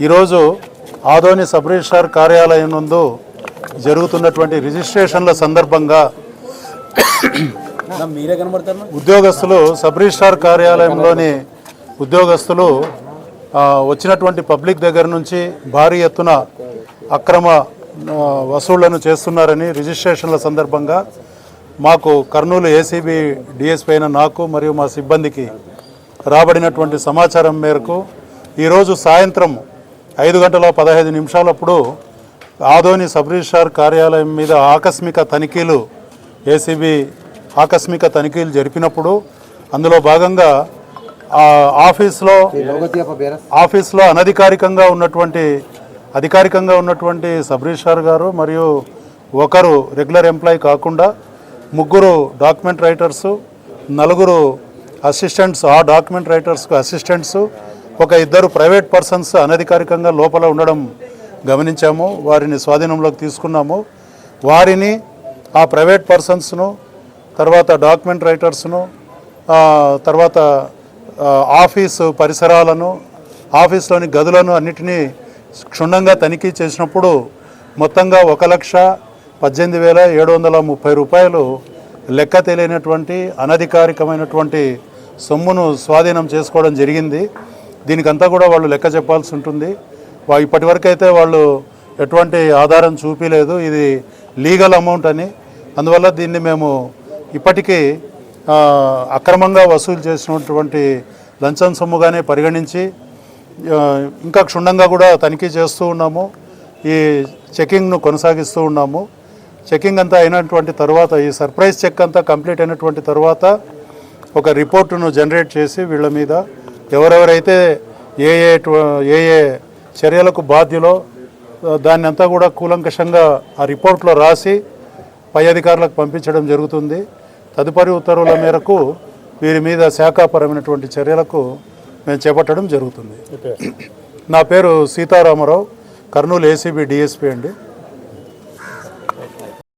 ఈరోజు Adoni sub registrar కార్యాలయం నందు జరుగుతున్నటువంటి రిజిస్ట్రేషన్ల సందర్భంగా ఉద్యోగస్తులు సబ్ రిజిస్ట్రార్ కార్యాలయంలోని ఉద్యోగస్తులు వచ్చినటువంటి పబ్లిక్ దగ్గర నుంచి భారీ ఎత్తున అక్రమ వసూళ్లను చేస్తున్నారని రిజిస్ట్రేషన్ల సందర్భంగా మాకు కర్నూలు ఏసీబీ డిఎస్పీ అయిన నాకు మరియు మా సిబ్బందికి రాబడినటువంటి సమాచారం మేరకు ఈరోజు సాయంత్రం 5:15 ఆదోని సబ్ రిజిస్ట్రార్ కార్యాలయం మీద ఆకస్మిక తనిఖీలు ఏసీబీ ఆకస్మిక తనిఖీలు జరిపినప్పుడు అందులో భాగంగా ఆఫీస్లో అధికారికంగా ఉన్నటువంటి సబ్ రిజిస్ట్రార్ గారు మరియు ఒకరు రెగ్యులర్ ఎంప్లాయీ కాకుండా 3 డాక్యుమెంట్ రైటర్సు, 4 అసిస్టెంట్స్, ఆ డాక్యుమెంట్ రైటర్స్కు అసిస్టెంట్సు, 1 ప్రైవేట్ పర్సన్స్ అనధికారికంగా లోపల ఉండడం గమనించాము. వారిని స్వాధీనంలోకి తీసుకున్నాము. వారిని ఆ ప్రైవేట్ పర్సన్స్ను, తర్వాత డాక్యుమెంట్ రైటర్స్ను, తర్వాత ఆఫీసు పరిసరాలను, ఆఫీస్లోని గదులను అన్నిటినీ క్షుణ్ణంగా తనిఖీ చేసినప్పుడు మొత్తంగా 1,18,730 రూపాయలు లెక్క తెలియనటువంటి అనధికారికమైనటువంటి సొమ్మును స్వాధీనం చేసుకోవడం జరిగింది. దీనికంతా కూడా వాళ్ళు లెక్క చెప్పాల్సి ఉంటుంది. ఇప్పటివరకు అయితే వాళ్ళు ఎటువంటి ఆధారం చూపించలేదు ఇది లీగల్ అమౌంట్ అని. అందువల్ల దీన్ని మేము ఇప్పటికీ అక్రమంగా వసూలు చేసినటువంటి లంచం సొమ్ముగానే పరిగణించి ఇంకా క్షుణ్ణంగా కూడా తనిఖీ చేస్తూ ఉన్నాము. ఈ చెకింగ్ను కొనసాగిస్తూ ఉన్నాము. చెకింగ్ అంతా అయినటువంటి తర్వాత, ఈ సర్ప్రైజ్ చెక్ అంతా కంప్లీట్ అయినటువంటి తర్వాత ఒక రిపోర్టును జనరేట్ చేసి వీళ్ళ మీద ఎవరెవరైతే ఏ ఏ చర్యలకు బాధ్యులో దాన్ని అంతా కూడా కూలంకషంగా ఆ రిపోర్ట్లో రాసి పై అధికారులకు పంపించడం జరుగుతుంది. తదుపరి ఉత్తర్వుల మేరకు వీరి మీద శాఖాపరమైనటువంటి చర్యలకు మేము చేపట్టడం జరుగుతుంది. నా పేరు సీతారామరావు, కర్నూలు ఏసీబీ డిఎస్పీ అండి.